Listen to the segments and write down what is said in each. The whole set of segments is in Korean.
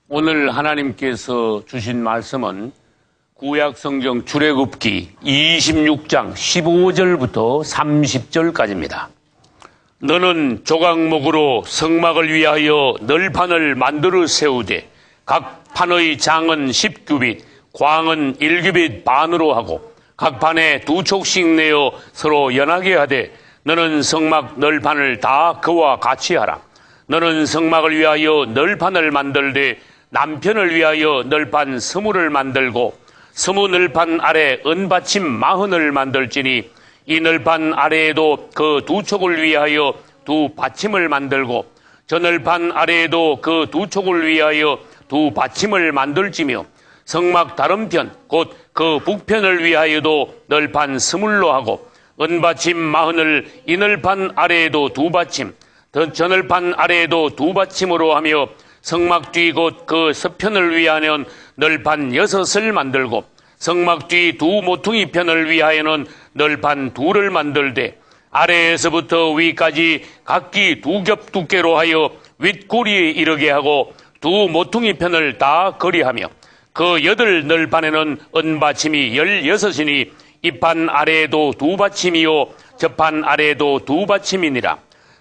오늘 하나님께서 주신 말씀은 구약성경 출애굽기 26장 15절부터 30절까지입니다. 너는 조각목으로 성막을 위하여 널판을 만들어 세우되 각 판의 장은 10규빗, 광은 1규빗 반으로 하고 각 판에 2촉씩 내어 서로 연하게 하되 너는 성막 널판을 다 그와 같이 하라. 너는 성막을 위하여 널판을 만들되 남편을 위하여 널판 20을 만들고 20 널판 아래 은받침 40을 만들지니 이 널판 아래에도 그 2촉을 위하여 2 받침을 만들고 저 널판 아래에도 그 2촉을 위하여 2 받침을 만들지며 성막 다른 편 곧 그 북편을 위하여도 널판 20로 하고 은받침 40을 이 널판 아래에도 2 받침 저 널판 아래에도 2 받침으로 하며 성막 뒤 곧 그 서편을 위하여는 널판 6을 만들고 성막 뒤 2 모퉁이 편을 위하여는 널판 2를 만들되 아래에서부터 위까지 각기 2겹 두께로 하여 윗꼬리에 이르게 하고 2 모퉁이 편을 다 거리하며 그 8 널판에는 은받침이 16이니 이 판 아래에도 2 받침이요 저 판 아래에도 2 받침이니라.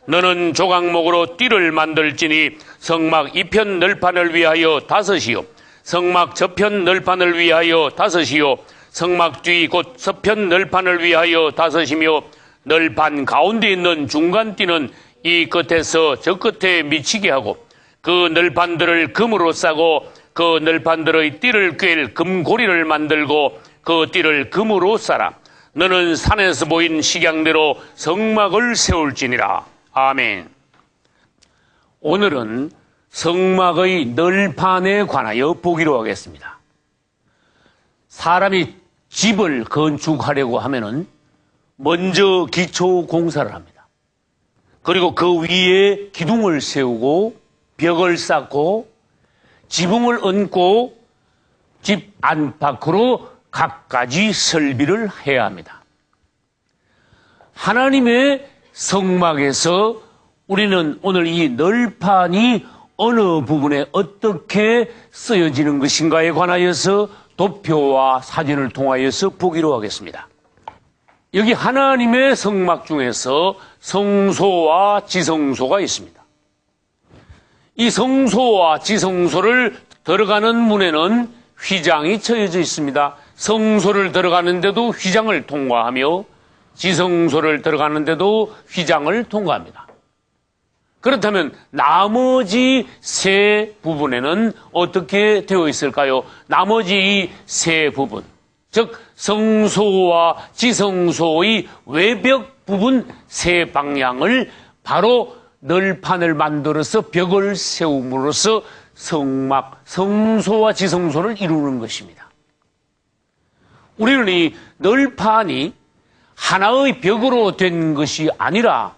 너는 조각목으로 띠를 만들지니 성막 이편 널판을 위하여 5이요 성막 저편 널판을 위하여 5이요 성막 뒤 곧 서편 널판을 위하여 5이며 널판 가운데 있는 중간 띠는 이 끝에서 저 끝에 미치게 하고 그 널판들을 금으로 싸고 그 널판들의 띠를 꿰일 금고리를 만들고 그 띠를 금으로 싸라. 너는 산에서 보인 식양대로 성막을 세울지니라. 아멘. 오늘은 성막의 널판에 관하여 보기로 하겠습니다. 사람이 집을 건축하려고 하면은 먼저 기초 공사를 합니다. 그리고 그 위에 기둥을 세우고 벽을 쌓고 지붕을 얹고 집 안팎으로 갖가지 설비를 해야 합니다. 하나님의 성막에서 우리는 오늘 이 널판이 어느 부분에 어떻게 쓰여지는 것인가에 관하여서 도표와 사진을 통하여서 보기로 하겠습니다. 여기 하나님의 성막 중에서 성소와 지성소가 있습니다. 이 성소와 지성소를 들어가는 문에는 휘장이 쳐여져 있습니다. 성소를 들어가는데도 휘장을 통과하며 지성소를 들어가는데도 휘장을 통과합니다. 그렇다면 나머지 세 부분에는 어떻게 되어 있을까요? 나머지 이 세 부분, 즉 성소와 지성소의 외벽 부분 세 방향을 바로 널판을 만들어서 벽을 세움으로써 성막, 성소와 지성소를 이루는 것입니다. 우리는 이 널판이 하나의 벽으로 된 것이 아니라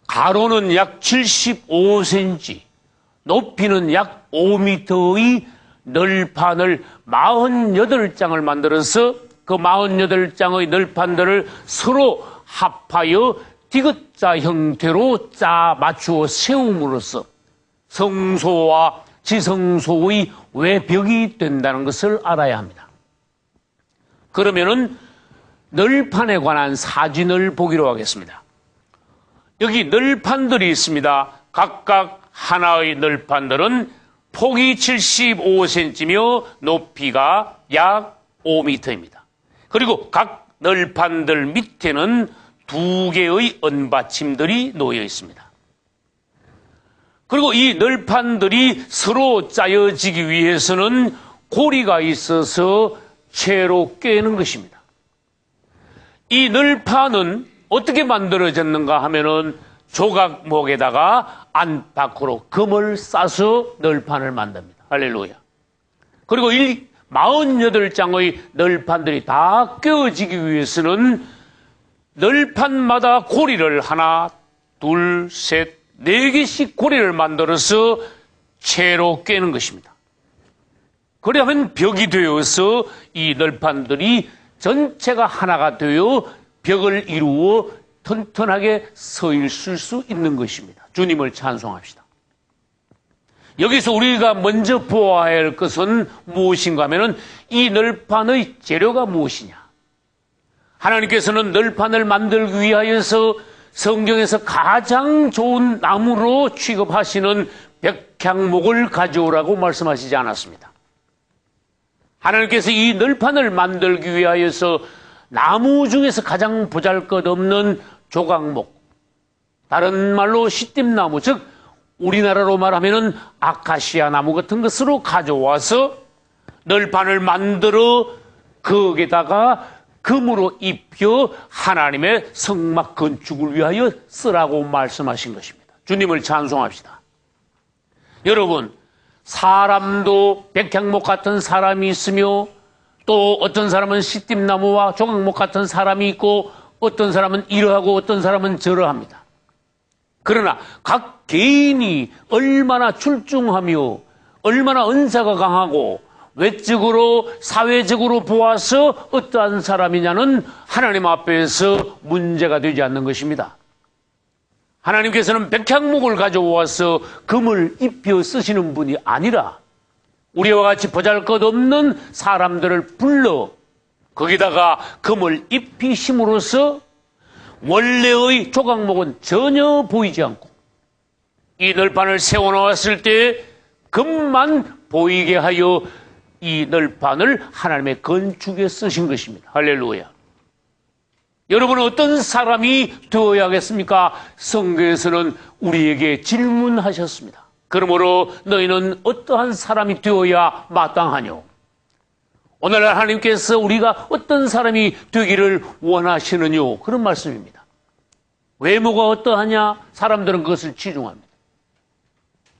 가로는 약 75cm, 높이는 약 5m의 널판을 48장을 만들어서 그 48장의 널판들을 서로 합하여 디귿자 형태로 짜 맞추어 세움으로써 성소와 지성소의 외벽이 된다는 것을 알아야 합니다. 그러면은 널판에 관한 사진을 보기로 하겠습니다. 여기 널판들이 있습니다. 각각 하나의 널판들은 폭이 75cm며 높이가 약 5m입니다. 그리고 각 널판들 밑에는 2개의 은받침들이 놓여 있습니다. 그리고 이 널판들이 서로 짜여지기 위해서는 고리가 있어서 채로 꿰는 것입니다. 이 널판은 어떻게 만들어졌는가 하면은 조각목에다가 안팎으로 금을 싸서 널판을 만듭니다. 할렐루야. 그리고 이 48장의 널판들이 다 꿰어지기 위해서는 널판마다 고리를 하나, 둘, 셋, 4개씩 고리를 만들어서 채로 꿰는 것입니다. 그래야만 벽이 되어서 이 널판들이 전체가 하나가 되어 벽을 이루어 튼튼하게 서 있을 수 있는 것입니다. 주님을 찬송합시다. 여기서 우리가 먼저 보아야 할 것은 무엇인가 하면은 이 널판의 재료가 무엇이냐. 하나님께서는 널판을 만들기 위하여서 성경에서 가장 좋은 나무로 취급하시는 백향목을 가져오라고 말씀하시지 않았습니다. 하나님께서 이 널판을 만들기 위하여서 나무 중에서 가장 보잘것없는 조각목, 다른 말로 시띠나무, 즉 우리나라로 말하면 아카시아 나무 같은 것으로 가져와서 널판을 만들어 거기다가 금으로 입혀 하나님의 성막 건축을 위하여 쓰라고 말씀하신 것입니다. 주님을 찬송합시다. 여러분, 사람도 백향목 같은 사람이 있으며 또 어떤 사람은 시띠나무와 조각목 같은 사람이 있고 어떤 사람은 이러하고 어떤 사람은 저러합니다. 그러나 각 개인이 얼마나 출중하며 얼마나 은사가 강하고 외적으로 사회적으로 보아서 어떠한 사람이냐는 하나님 앞에서 문제가 되지 않는 것입니다. 하나님께서는 백향목을 가져와서 금을 입혀 쓰시는 분이 아니라 우리와 같이 보잘것없는 사람들을 불러 거기다가 금을 입히심으로써 원래의 조각목은 전혀 보이지 않고 이 널판을 세워놓았을 때 금만 보이게 하여 이 널판을 하나님의 건축에 쓰신 것입니다. 할렐루야. 여러분은 어떤 사람이 되어야겠습니까? 성경에서는 우리에게 질문하셨습니다. 그러므로 너희는 어떠한 사람이 되어야 마땅하뇨? 오늘날 하나님께서 우리가 어떤 사람이 되기를 원하시느뇨? 그런 말씀입니다. 외모가 어떠하냐? 사람들은 그것을 치중합니다.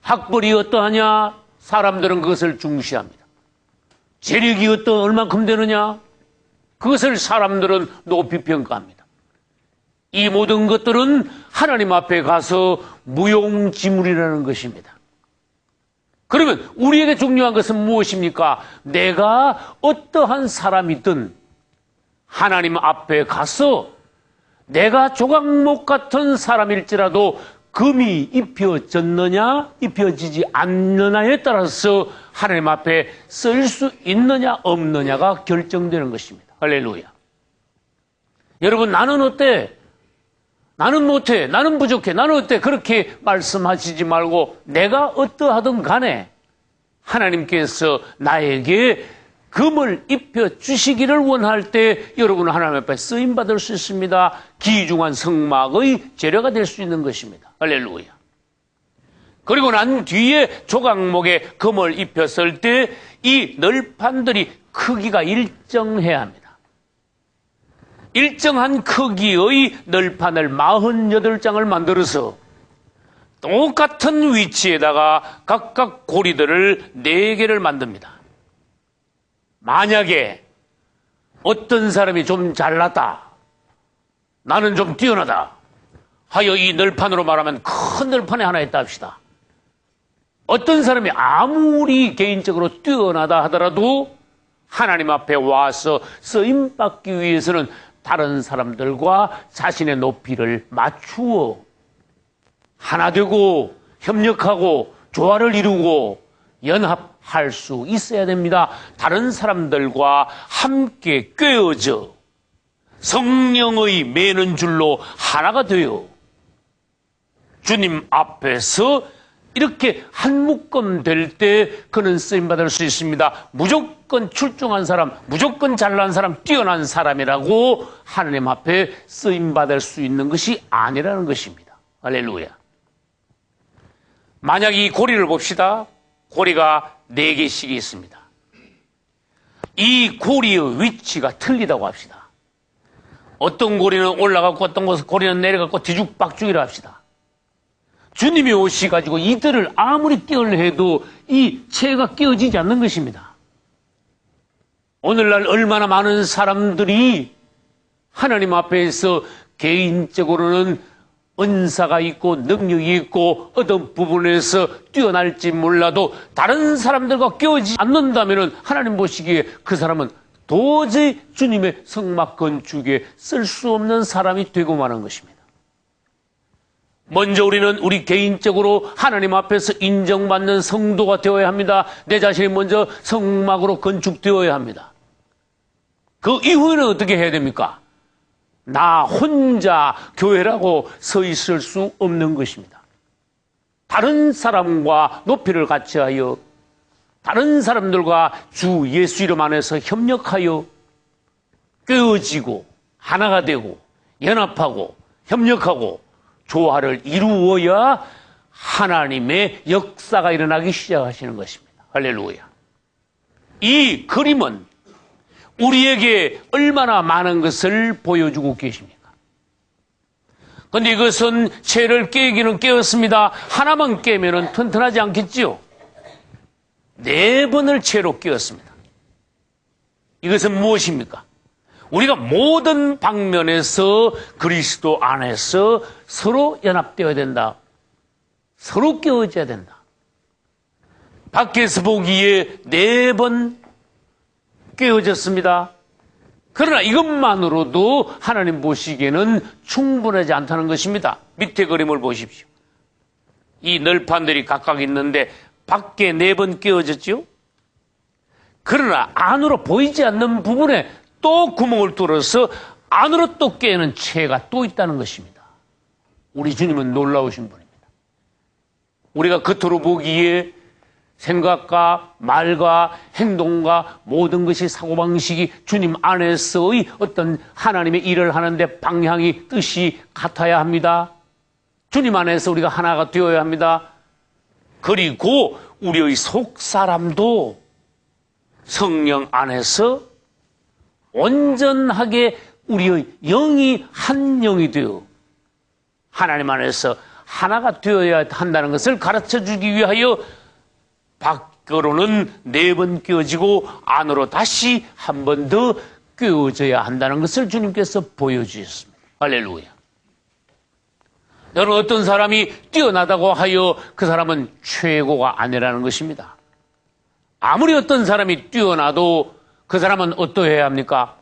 학벌이 어떠하냐? 사람들은 그것을 중시합니다. 재력이 얼만큼 되느냐? 그것을 사람들은 높이 평가합니다. 이 모든 것들은 하나님 앞에 가서 무용지물이라는 것입니다. 그러면 우리에게 중요한 것은 무엇입니까? 내가 어떠한 사람이든 하나님 앞에 가서 내가 조각목 같은 사람일지라도 금이 입혀졌느냐 입혀지지 않느냐에 따라서 하나님 앞에 쓸 수 있느냐 없느냐가 결정되는 것입니다. 할렐루야. 여러분, 나는 어때? 나는 못해. 나는 부족해. 나는 어때? 그렇게 말씀하시지 말고 내가 어떠하든 간에 하나님께서 나에게 금을 입혀 주시기를 원할 때 여러분은 하나님 앞에 쓰임받을 수 있습니다. 귀중한 성막의 재료가 될 수 있는 것입니다. 할렐루야. 그리고 난 뒤에 조각목에 금을 입혔을 때 이 널판들이 크기가 일정해야 합니다. 일정한 크기의 널판을 48장을 만들어서 똑같은 위치에다가 각각 고리들을 4개를 만듭니다. 만약에 어떤 사람이 좀 잘났다, 나는 좀 뛰어나다 하여 이 널판으로 말하면 큰 널판에 하나 있다 합시다. 어떤 사람이 아무리 개인적으로 뛰어나다 하더라도 하나님 앞에 와서 쓰임받기 위해서는 다른 사람들과 자신의 높이를 맞추어 하나 되고 협력하고 조화를 이루고 연합할 수 있어야 됩니다. 다른 사람들과 함께 꿰어져 성령의 매는 줄로 하나가 되어 주님 앞에서 이렇게 한 묶음 될 때 그는 쓰임받을 수 있습니다. 무조건 출중한 사람, 무조건 잘난 사람, 뛰어난 사람이라고 하나님 앞에 쓰임받을 수 있는 것이 아니라는 것입니다. 할렐루야. 만약 이 고리를 봅시다. 고리가 4개씩이 있습니다. 이 고리의 위치가 틀리다고 합시다. 어떤 고리는 올라가고 어떤 고리는 내려가고 뒤죽박죽이라 합시다. 주님이 오셔가지고 이들을 아무리 끼우려 해도 이 체가 끼워지지 않는 것입니다. 오늘날 얼마나 많은 사람들이 하나님 앞에서 개인적으로는 은사가 있고 능력이 있고 어떤 부분에서 뛰어날지 몰라도 다른 사람들과 끼워지지 않는다면 하나님 보시기에 그 사람은 도저히 주님의 성막 건축에 쓸 수 없는 사람이 되고 마는 것입니다. 먼저 우리는 우리 개인적으로 하나님 앞에서 인정받는 성도가 되어야 합니다. 내 자신이 먼저 성막으로 건축되어야 합니다. 그 이후에는 어떻게 해야 됩니까? 나 혼자 교회라고 서 있을 수 없는 것입니다. 다른 사람과 높이를 같이 하여 다른 사람들과 주 예수 이름 안에서 협력하여 꿰어지고 하나가 되고 연합하고 협력하고 조화를 이루어야 하나님의 역사가 일어나기 시작하시는 것입니다. 할렐루야. 이 그림은 우리에게 얼마나 많은 것을 보여주고 계십니까? 그런데 이것은 채를 깨기는 깨었습니다. 하나만 깨면 튼튼하지 않겠지요? 4번을 채로 깨었습니다. 이것은 무엇입니까? 우리가 모든 방면에서 그리스도 안에서 서로 연합되어야 된다. 서로 깨어져야 된다. 밖에서 보기에 4번 깨어졌습니다. 그러나 이것만으로도 하나님 보시기에는 충분하지 않다는 것입니다. 밑에 그림을 보십시오. 이 널판들이 각각 있는데 밖에 4번 깨어졌죠? 그러나 안으로 보이지 않는 부분에 또 구멍을 뚫어서 안으로 또 깨는 채가 또 있다는 것입니다. 우리 주님은 놀라우신 분입니다. 우리가 겉으로 보기에 생각과 말과 행동과 모든 것이 사고방식이 주님 안에서의 어떤 하나님의 일을 하는데 방향이 뜻이 같아야 합니다. 주님 안에서 우리가 하나가 되어야 합니다. 그리고 우리의 속사람도 성령 안에서 온전하게 우리의 영이 한 영이 되어 하나님 안에서 하나가 되어야 한다는 것을 가르쳐주기 위하여 밖으로는 4번 깨어지고 안으로 다시 한 번 더 깨어져야 한다는 것을 주님께서 보여주셨습니다. 할렐루야. 여러분, 어떤 사람이 뛰어나다고 하여 그 사람은 최고가 아니라는 것입니다. 아무리 어떤 사람이 뛰어나도 그 사람은 어떠해야 합니까?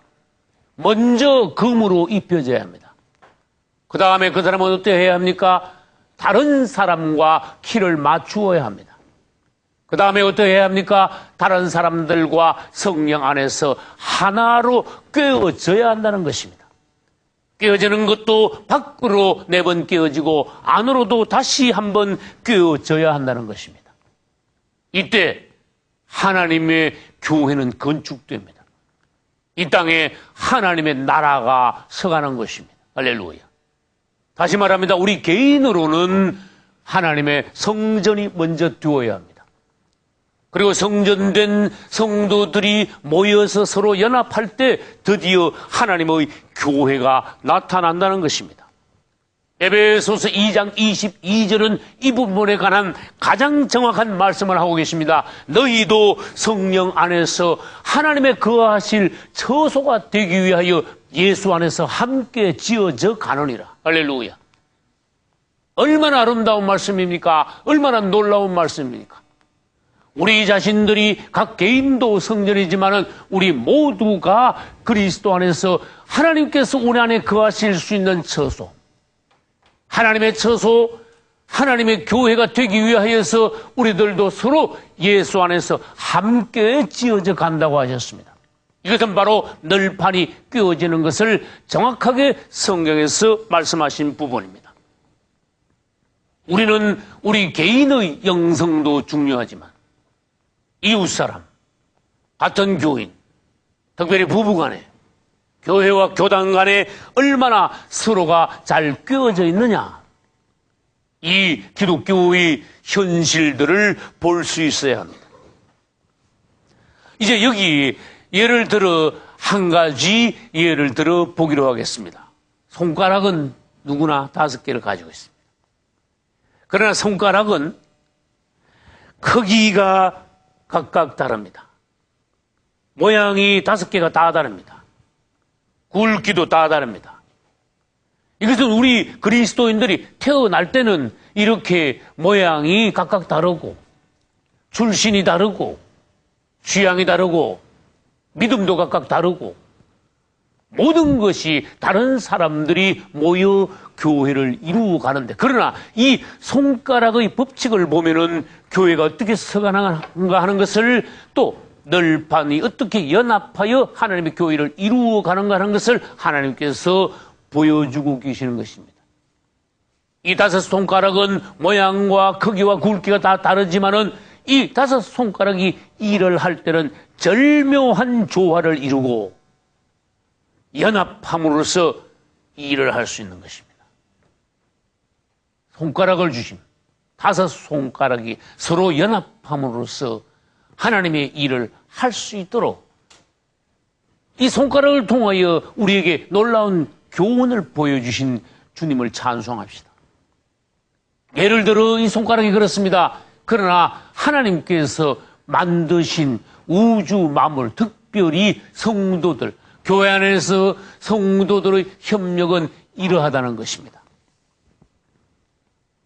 먼저 금으로 입혀져야 합니다. 그 다음에 그 사람은 어떠해야 합니까? 다른 사람과 키를 맞추어야 합니다. 그 다음에 어떠해야 합니까? 다른 사람들과 성령 안에서 하나로 꿰어져야 한다는 것입니다. 꿰어지는 것도 밖으로 4번 꿰어지고 안으로도 다시 한번 꿰어져야 한다는 것입니다. 이때 하나님의 교회는 건축됩니다. 이 땅에 하나님의 나라가 서가는 것입니다. 할렐루야. 다시 말합니다. 우리 개인으로는 하나님의 성전이 먼저 되어야 합니다. 그리고 성전된 성도들이 모여서 서로 연합할 때 드디어 하나님의 교회가 나타난다는 것입니다. 에베소서 2장 22절은 이 부분에 관한 가장 정확한 말씀을 하고 계십니다. 너희도 성령 안에서 하나님의 거하실 처소가 되기 위하여 예수 안에서 함께 지어져 가느니라. 할렐루야. 얼마나 아름다운 말씀입니까? 얼마나 놀라운 말씀입니까? 우리 자신들이 각 개인도 성전이지만은 우리 모두가 그리스도 안에서 하나님께서 우리 안에 거하실 수 있는 처소, 하나님의 처소, 하나님의 교회가 되기 위하여서 우리들도 서로 예수 안에서 함께 지어져 간다고 하셨습니다. 이것은 바로 널판이 꿰어지는 것을 정확하게 성경에서 말씀하신 부분입니다. 우리는 우리 개인의 영성도 중요하지만 이웃사람, 같은 교인, 특별히 부부간에, 교회와 교단 간에 얼마나 서로가 잘 꿰어져 있느냐, 이 기독교의 현실들을 볼 수 있어야 합니다. 이제 여기 예를 들어 한 가지 예를 들어 보기로 하겠습니다. 손가락은 누구나 5개를 가지고 있습니다. 그러나 손가락은 크기가 각각 다릅니다. 모양이 5개가 다 다릅니다. 굵기도 다 다릅니다. 이것은 우리 그리스도인들이 태어날 때는 이렇게 모양이 각각 다르고 출신이 다르고 취향이 다르고 믿음도 각각 다르고 모든 것이 다른 사람들이 모여 교회를 이루어 가는데, 그러나 이 손가락의 법칙을 보면은 교회가 어떻게 서가는가 하는 것을, 또 널판이 어떻게 연합하여 하나님의 교회를 이루어 가는가 하는 것을 하나님께서 보여주고 계시는 것입니다. 이 다섯 손가락은 모양과 크기와 굵기가 다 다르지만은 이 다섯 손가락이 일을 할 때는 절묘한 조화를 이루고 연합함으로써 일을 할 수 있는 것입니다. 손가락을 주심, 다섯 손가락이 서로 연합함으로써 하나님의 일을 할 수 있도록 이 손가락을 통하여 우리에게 놀라운 교훈을 보여주신 주님을 찬송합시다. 예를 들어 이 손가락이 그렇습니다. 그러나 하나님께서 만드신 우주 만물, 특별히 성도들, 교회 안에서 성도들의 협력은 이러하다는 것입니다.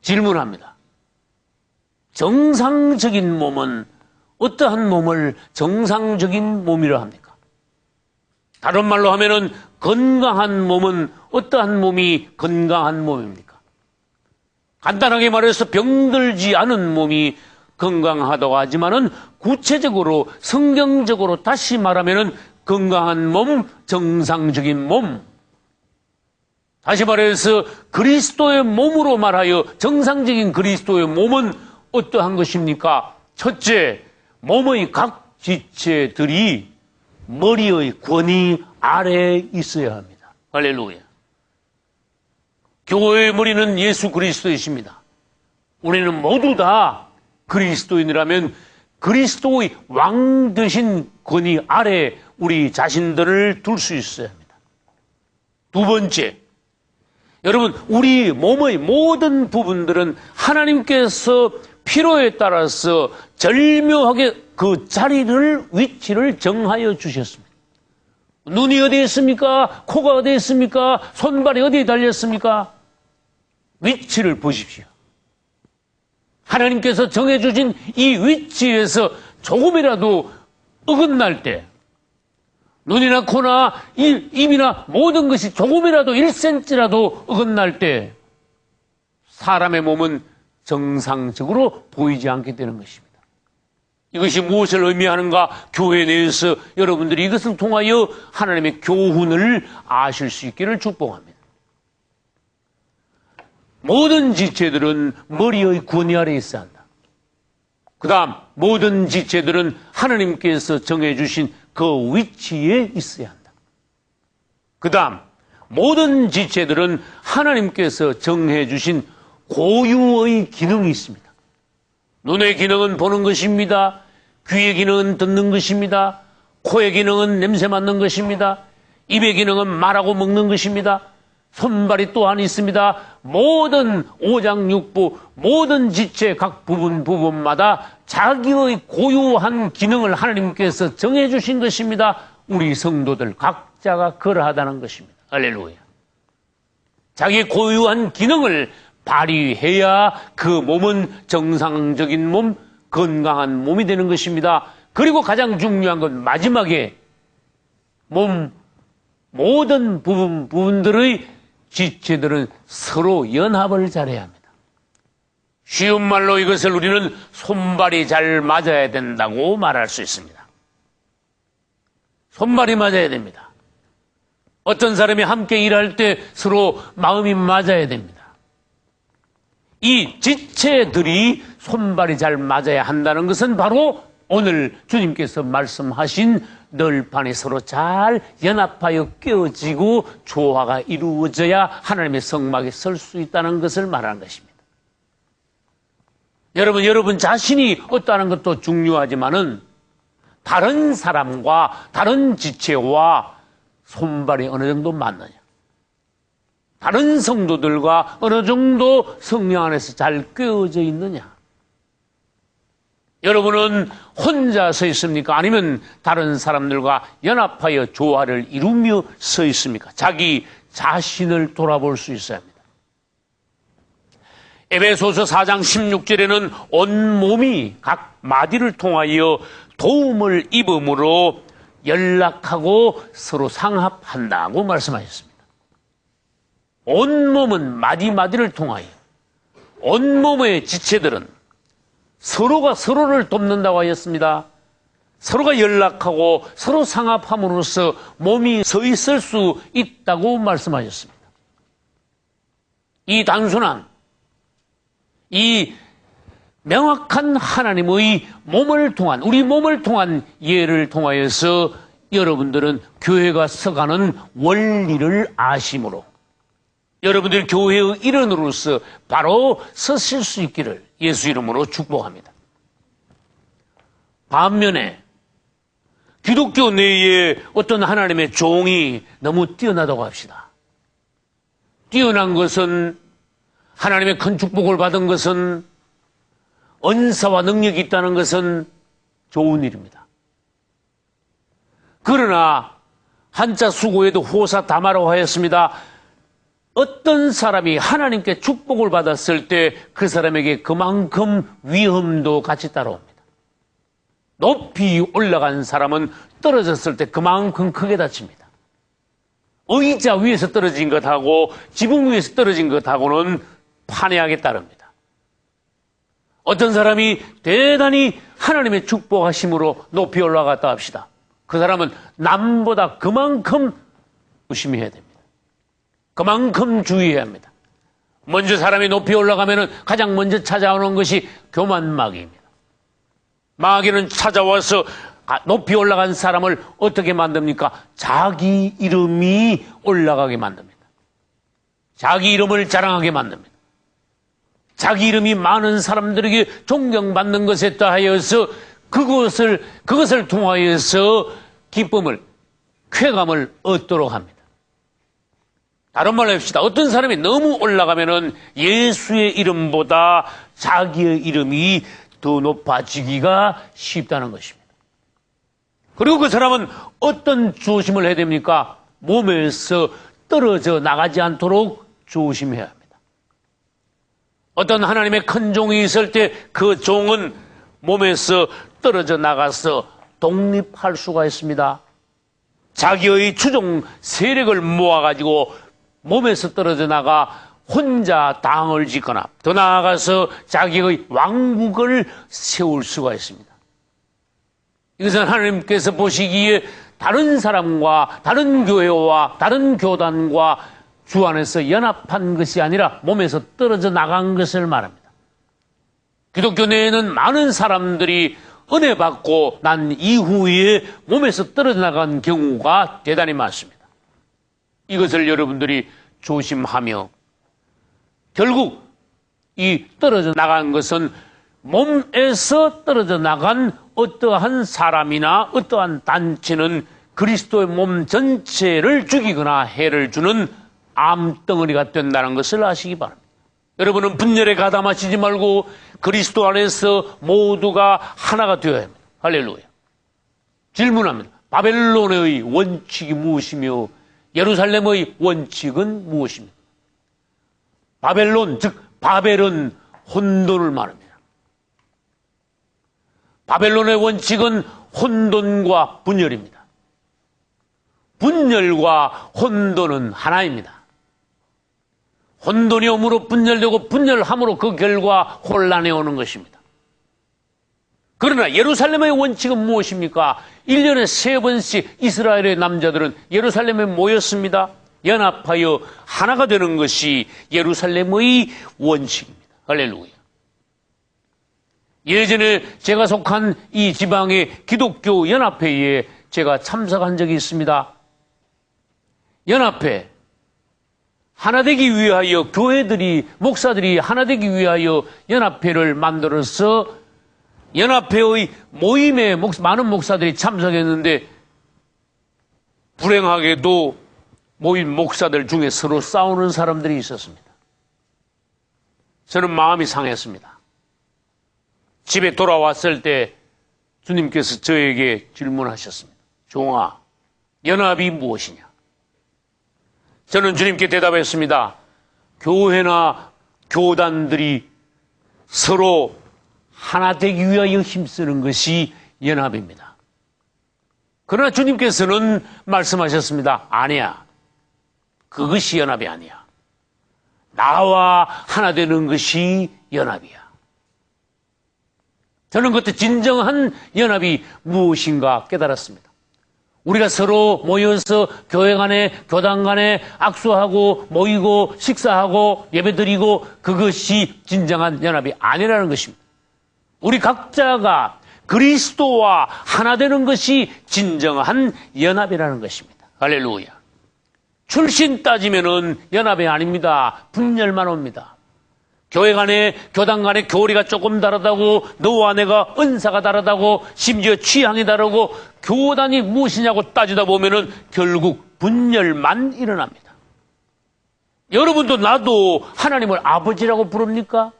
질문합니다. 정상적인 몸은 어떠한 몸을 정상적인 몸이라 합니까? 다른 말로 하면은 건강한 몸은 어떠한 몸이 건강한 몸입니까? 간단하게 말해서 병들지 않은 몸이 건강하다고 하지만은 구체적으로 성경적으로 다시 말하면은 건강한 몸, 정상적인 몸. 다시 말해서 그리스도의 몸으로 말하여 정상적인 그리스도의 몸은 어떠한 것입니까? 첫째, 몸의 각 지체들이 머리의 권위 아래에 있어야 합니다. 할렐루야. 교회의 머리는 예수 그리스도이십니다. 우리는 모두 다 그리스도인이라면 그리스도의 왕 되신 권위 아래 우리 자신들을 둘 수 있어야 합니다. 두 번째, 여러분, 우리 몸의 모든 부분들은 하나님께서 필요에 따라서 절묘하게 그 자리를, 위치를 정하여 주셨습니다. 눈이 어디에 있습니까? 코가 어디에 있습니까? 손발이 어디에 달렸습니까? 위치를 보십시오. 하나님께서 정해주신 이 위치에서 조금이라도 어긋날 때, 눈이나 코나 입이나 모든 것이 조금이라도 1cm라도 어긋날 때 사람의 몸은 정상적으로 보이지 않게 되는 것입니다. 이것이 무엇을 의미하는가? 교회 내에서 여러분들이 이것을 통하여 하나님의 교훈을 아실 수 있기를 축복합니다. 모든 지체들은 머리의 권위 아래에 있어야 한다. 그 다음, 모든 지체들은 하나님께서 정해주신 그 위치에 있어야 한다. 그 다음, 모든 지체들은 하나님께서 정해주신 고유의 기능이 있습니다. 눈의 기능은 보는 것입니다. 귀의 기능은 듣는 것입니다. 코의 기능은 냄새 맡는 것입니다. 입의 기능은 말하고 먹는 것입니다. 손발이 또한 있습니다. 모든 오장육부, 모든 지체 각 부분마다 자기의 고유한 기능을 하나님께서 정해주신 것입니다. 우리 성도들 각자가 그러하다는 것입니다. 할렐루야. 자기 고유한 기능을 발휘해야 그 몸은 정상적인 몸, 건강한 몸이 되는 것입니다. 그리고 가장 중요한 건 마지막에 몸 모든 부분들의 지체들은 서로 연합을 잘해야 합니다. 쉬운 말로 이것을 우리는 손발이 잘 맞아야 된다고 말할 수 있습니다. 손발이 맞아야 됩니다. 어떤 사람이 함께 일할 때 서로 마음이 맞아야 됩니다. 이 지체들이 손발이 잘 맞아야 한다는 것은 바로 오늘 주님께서 말씀하신 널판이 서로 잘 연합하여 껴지고 조화가 이루어져야 하나님의 성막에 설 수 있다는 것을 말하는 것입니다. 여러분 자신이 어떠한 것도 중요하지만은 다른 사람과 다른 지체와 손발이 어느 정도 맞느냐, 다른 성도들과 어느 정도 성령 안에서 잘 껴져 있느냐. 여러분은 혼자 서 있습니까? 아니면 다른 사람들과 연합하여 조화를 이루며 서 있습니까? 자기 자신을 돌아볼 수 있어야 합니다. 에베소서 4장 16절에는 온몸이 각 마디를 통하여 도움을 입음으로 연락하고 서로 상합한다고 말씀하셨습니다. 온몸은 마디마디를 통하여 온몸의 지체들은 서로가 서로를 돕는다고 하였습니다. 서로가 연락하고 서로 상합함으로써 몸이 서 있을 수 있다고 말씀하셨습니다. 이 단순한, 이 명확한 하나님의 몸을 통한, 우리 몸을 통한 예를 통하여서 여러분들은 교회가 서가는 원리를 아심으로 여러분들 교회의 일원으로서 바로 서실 수 있기를 예수 이름으로 축복합니다. 반면에 기독교 내에 어떤 하나님의 종이 너무 뛰어나다고 합시다. 뛰어난 것은, 하나님의 큰 축복을 받은 것은, 은사와 능력이 있다는 것은 좋은 일입니다. 그러나 한자 수고에도 호사다마라고 하였습니다. 어떤 사람이 하나님께 축복을 받았을 때 그 사람에게 그만큼 위험도 같이 따라옵니다. 높이 올라간 사람은 떨어졌을 때 그만큼 크게 다칩니다. 의자 위에서 떨어진 것하고 지붕 위에서 떨어진 것하고는 판이하게 따릅니다. 어떤 사람이 대단히 하나님의 축복하심으로 높이 올라갔다 합시다. 그 사람은 남보다 그만큼 조심해야 됩니다. 그만큼 주의해야 합니다. 먼저 사람이 높이 올라가면 가장 먼저 찾아오는 것이 교만마귀입니다. 마귀는 찾아와서 높이 올라간 사람을 어떻게 만듭니까? 자기 이름이 올라가게 만듭니다. 자기 이름을 자랑하게 만듭니다. 자기 이름이 많은 사람들에게 존경받는 것에 따라서 그것을 통하여서 기쁨을, 쾌감을 얻도록 합니다. 다른 말로 합시다. 어떤 사람이 너무 올라가면은 예수의 이름보다 자기의 이름이 더 높아지기가 쉽다는 것입니다. 그리고 그 사람은 어떤 조심을 해야 됩니까? 몸에서 떨어져 나가지 않도록 조심해야 합니다. 어떤 하나님의 큰 종이 있을 때 그 종은 몸에서 떨어져 나가서 독립할 수가 있습니다. 자기의 추종 세력을 모아가지고 몸에서 떨어져 나가 혼자 당을 짓거나 더 나아가서 자기의 왕국을 세울 수가 있습니다. 이것은 하나님께서 보시기에 다른 사람과 다른 교회와 다른 교단과 주 안에서 연합한 것이 아니라 몸에서 떨어져 나간 것을 말합니다. 기독교 내에는 많은 사람들이 은혜 받고 난 이후에 몸에서 떨어져 나간 경우가 대단히 많습니다. 이것을 여러분들이 조심하며 결국 이 떨어져 나간 것은 몸에서 떨어져 나간 어떠한 사람이나 어떠한 단체는 그리스도의 몸 전체를 죽이거나 해를 주는 암덩어리가 된다는 것을 아시기 바랍니다. 여러분은 분열에 가담하시지 말고 그리스도 안에서 모두가 하나가 되어야 합니다. 할렐루야. 질문합니다. 바벨론의 원칙이 무엇이며 예루살렘의 원칙은 무엇입니까? 바벨론, 즉 바벨은 혼돈을 말합니다. 바벨론의 원칙은 혼돈과 분열입니다. 분열과 혼돈은 하나입니다. 혼돈이 오므로 분열되고 분열함으로 그 결과 혼란이 오는 것입니다. 그러나 예루살렘의 원칙은 무엇입니까? 1년에 3번씩 이스라엘의 남자들은 예루살렘에 모였습니다. 연합하여 하나가 되는 것이 예루살렘의 원칙입니다. 할렐루야. 예전에 제가 속한 이 지방의 기독교 연합회에 제가 참석한 적이 있습니다. 연합회, 하나 되기 위하여 교회들이, 목사들이 하나 되기 위하여 연합회를 만들어서 연합회의 모임에 많은 목사들이 참석했는데 불행하게도 모인 목사들 중에 서로 싸우는 사람들이 있었습니다. 저는 마음이 상했습니다. 집에 돌아왔을 때 주님께서 저에게 질문하셨습니다. 종아, 연합이 무엇이냐? 저는 주님께 대답했습니다. 교회나 교단들이 서로 하나 되기 위하여 힘쓰는 것이 연합입니다. 그러나 주님께서는 말씀하셨습니다. 아니야. 그것이 연합이 아니야. 나와 하나 되는 것이 연합이야. 저는 그때 진정한 연합이 무엇인가 깨달았습니다. 우리가 서로 모여서 교회 간에, 교단 간에 악수하고 모이고 식사하고 예배드리고 그것이 진정한 연합이 아니라는 것입니다. 우리 각자가 그리스도와 하나 되는 것이 진정한 연합이라는 것입니다. 할렐루야. 출신 따지면은 연합이 아닙니다. 분열만 옵니다. 교회 간에, 교단 간에 교리가 조금 다르다고, 너와 내가 은사가 다르다고, 심지어 취향이 다르고, 교단이 무엇이냐고 따지다 보면은 결국 분열만 일어납니다. 여러분도 나도 하나님을 아버지라고 부릅니까?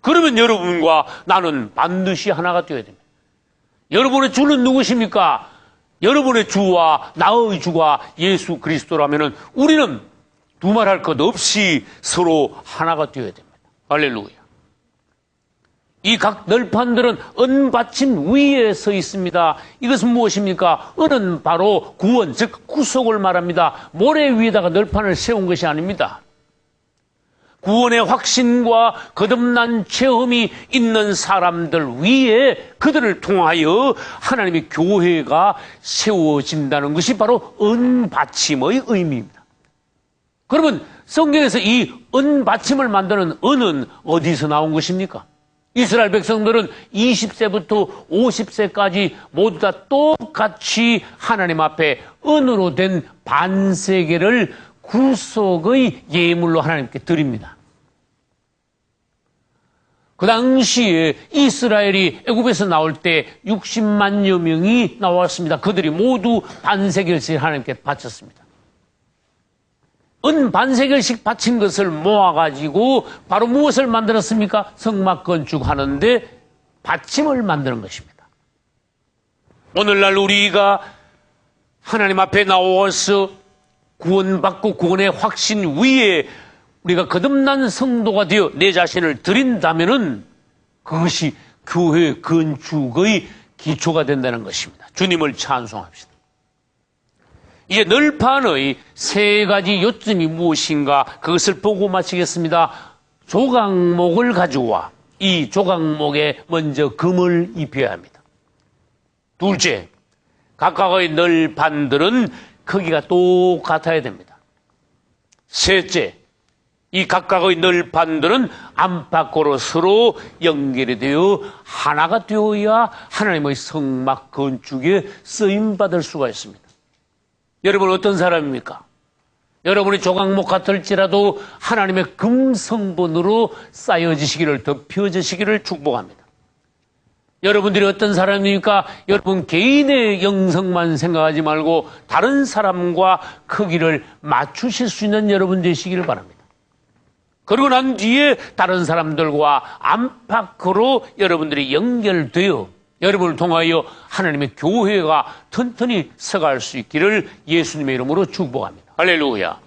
그러면 여러분과 나는 반드시 하나가 되어야 됩니다. 여러분의 주는 누구십니까? 여러분의 주와 나의 주가 예수 그리스도라면은 우리는 두말할 것 없이 서로 하나가 되어야 됩니다. 할렐루야. 이 각 널판들은 은받침 위에 서 있습니다. 이것은 무엇입니까? 은은 바로 구원, 즉 구속을 말합니다. 모래 위에다가 널판을 세운 것이 아닙니다. 구원의 확신과 거듭난 체험이 있는 사람들 위에 그들을 통하여 하나님의 교회가 세워진다는 것이 바로 은받침의 의미입니다. 그러면 성경에서 이 은받침을 만드는 은은 어디서 나온 것입니까? 이스라엘 백성들은 20세부터 50세까지 모두 다 똑같이 하나님 앞에 은으로 된 반세계를 구속의 예물로 하나님께 드립니다. 그 당시에 이스라엘이 애굽에서 나올 때 60만여 명이 나왔습니다. 그들이 모두 반세겔씩 하나님께 바쳤습니다. 은 반세겔씩 바친 것을 모아가지고 바로 무엇을 만들었습니까? 성막 건축하는데 받침을 만드는 것입니다. 오늘날 우리가 하나님 앞에 나와서 구원받고 구원의 확신 위에 우리가 거듭난 성도가 되어 내 자신을 드린다면은 그것이 교회 건축의 기초가 된다는 것입니다. 주님을 찬송합시다. 이제 널판의 세 가지 요점이 무엇인가 그것을 보고 마치겠습니다. 조각목을 가져와 이 조각목에 먼저 금을 입혀야 합니다. 둘째, 각각의 널판들은 크기가 똑같아야 됩니다. 셋째, 이 각각의 널판들은 안팎으로 서로 연결이 되어 하나가 되어야 하나님의 성막 건축에 쓰임받을 수가 있습니다. 여러분 어떤 사람입니까? 여러분이 조각목 같을지라도 하나님의 금성분으로 쌓여지시기를 덮여지시기를 축복합니다. 여러분들이 어떤 사람입니까? 여러분 개인의 영성만 생각하지 말고 다른 사람과 크기를 맞추실 수 있는 여러분 되시기를 바랍니다. 그리고 난 뒤에 다른 사람들과 안팎으로 여러분들이 연결되어 여러분을 통하여 하나님의 교회가 튼튼히 서갈 수 있기를 예수님의 이름으로 축복합니다. 할렐루야.